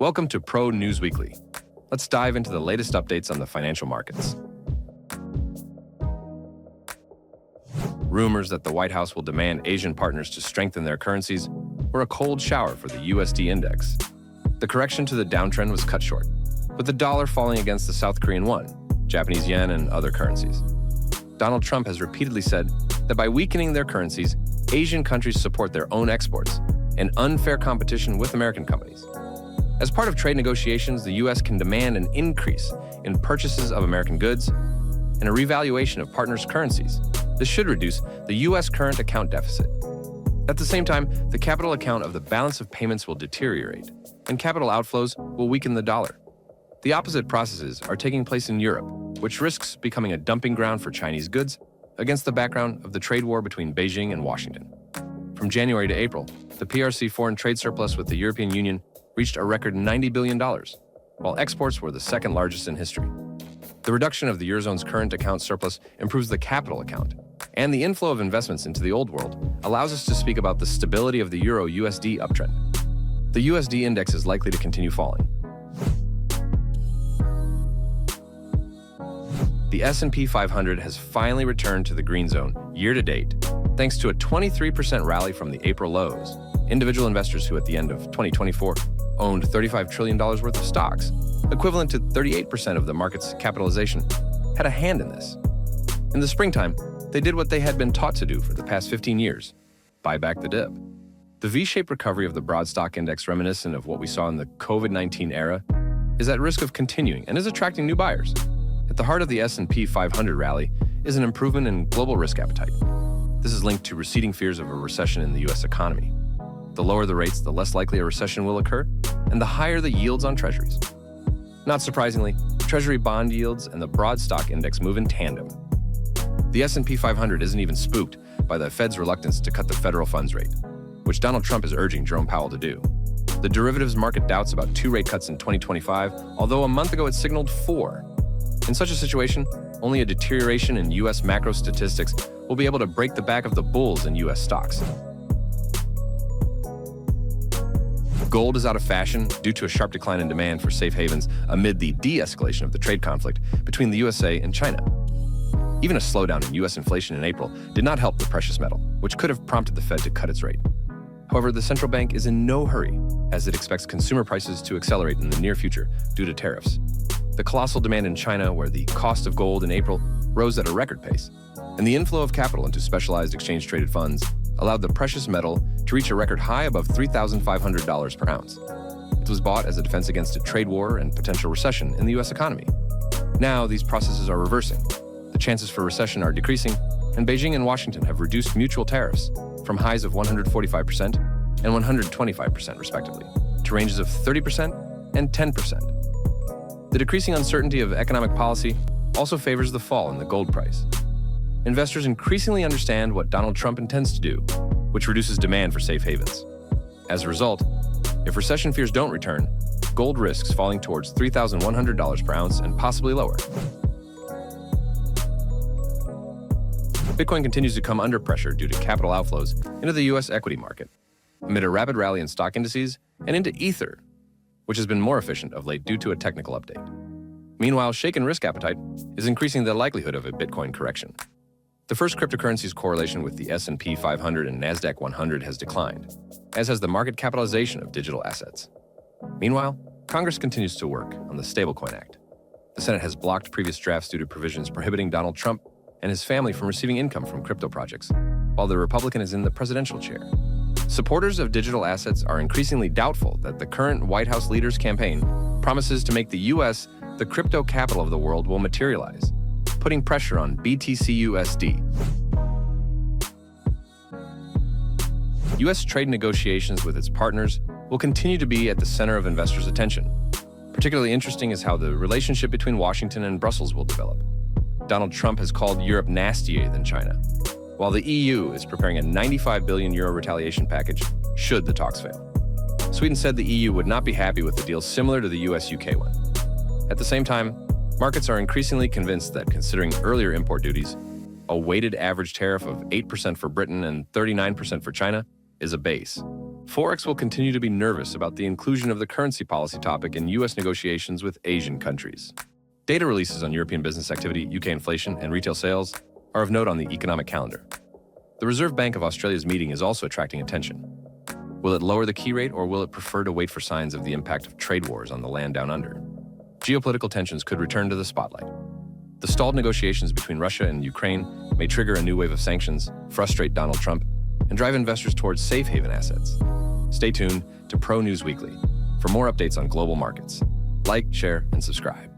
Welcome to Pro News Weekly. Let's dive into the latest updates on the financial markets. Rumors that the White House will demand Asian partners to strengthen their currencies were a cold shower for the USD index. The correction to the downtrend was cut short, with the dollar falling against the South Korean won, Japanese yen, and other currencies. Donald Trump has repeatedly said that by weakening their currencies, Asian countries support their own exports and unfair competition with American companies. As part of trade negotiations, the U.S. can demand an increase in purchases of American goods and a revaluation of partners' currencies. This should reduce the U.S. current account deficit. At the same time, the capital account of the balance of payments will deteriorate, and capital outflows will weaken the dollar. The opposite processes are taking place in Europe, which risks becoming a dumping ground for Chinese goods against the background of the trade war between Beijing and Washington. From January to April, the PRC foreign trade surplus with the European Union reached a record $90 billion, while exports were the second largest in history. The reduction of the Eurozone's current account surplus improves the capital account, and the inflow of investments into the old world allows us to speak about the stability of the Euro-USD uptrend. The USD index is likely to continue falling. The S&P 500 has finally returned to the green zone year-to-date, thanks to a 23% rally from the April lows. Individual investors who at the end of 2024 owned $35 trillion worth of stocks, equivalent to 38% of the market's capitalization, had a hand in this. In the springtime, they did what they had been taught to do for the past 15 years, buy back the dip. The V-shaped recovery of the broad stock index, reminiscent of what we saw in the COVID-19 era, is at risk of continuing and is attracting new buyers. At the heart of the S&P 500 rally is an improvement in global risk appetite. This is linked to receding fears of a recession in the U.S. economy. The lower the rates, the less likely a recession will occur, and the higher the yields on treasuries. Not surprisingly, treasury bond yields and the broad stock index move in tandem. The S&P 500 isn't even spooked by the Fed's reluctance to cut the federal funds rate, which Donald Trump is urging Jerome Powell to do. The derivatives market doubts about 2 rate cuts in 2025, although a month ago it signaled 4. In such a situation, only a deterioration in U.S. macro statistics will be able to break the back of the bulls in U.S. stocks. Gold is out of fashion due to a sharp decline in demand for safe havens amid the de-escalation of the trade conflict between the USA and China. Even a slowdown in U.S. inflation in April did not help the precious metal, which could have prompted the Fed to cut its rate. However, the central bank is in no hurry, as it expects consumer prices to accelerate in the near future due to tariffs. The colossal demand in China, where the cost of gold in April rose at a record pace, and the inflow of capital into specialized exchange-traded funds allowed the precious metal to reach a record high above $3,500 per ounce. It was bought as a defense against a trade war and potential recession in the U.S. economy. Now, these processes are reversing. The chances for recession are decreasing, and Beijing and Washington have reduced mutual tariffs from highs of 145% and 125% respectively, to ranges of 30% and 10%. The decreasing uncertainty of economic policy also favors the fall in the gold price. Investors increasingly understand what Donald Trump intends to do, which reduces demand for safe havens. As a result, if recession fears don't return, gold risks falling towards $3,100 per ounce and possibly lower. Bitcoin continues to come under pressure due to capital outflows into the U.S. equity market, amid a rapid rally in stock indices and into Ether, which has been more efficient of late due to a technical update. Meanwhile, shaken risk appetite is increasing the likelihood of a Bitcoin correction. The first cryptocurrency's correlation with the S&P 500 and NASDAQ 100 has declined, as has the market capitalization of digital assets. Meanwhile, Congress continues to work on the Stablecoin Act. The Senate has blocked previous drafts due to provisions prohibiting Donald Trump and his family from receiving income from crypto projects, while the Republican is in the presidential chair. Supporters of digital assets are increasingly doubtful that the current White House leader's campaign promises to make the U.S. the crypto capital of the world will materialize, putting pressure on BTC USD. U.S. trade negotiations with its partners will continue to be at the center of investors' attention. Particularly interesting is how the relationship between Washington and Brussels will develop. Donald Trump has called Europe nastier than China, while the EU is preparing a €95 billion retaliation package should the talks fail. Sweden said the EU would not be happy with a deal similar to the US-UK one. At the same time, markets are increasingly convinced that considering earlier import duties, a weighted average tariff of 8% for Britain and 39% for China is a base. Forex will continue to be nervous about the inclusion of the currency policy topic in U.S. negotiations with Asian countries. Data releases on European business activity, UK inflation, and retail sales are of note on the economic calendar. The Reserve Bank of Australia's meeting is also attracting attention. Will it lower the key rate, or will it prefer to wait for signs of the impact of trade wars on the land down under? Geopolitical tensions could return to the spotlight. The stalled negotiations between Russia and Ukraine may trigger a new wave of sanctions, frustrate Donald Trump, and drive investors towards safe haven assets. Stay tuned to Pro News Weekly for more updates on global markets. Like, share, and subscribe.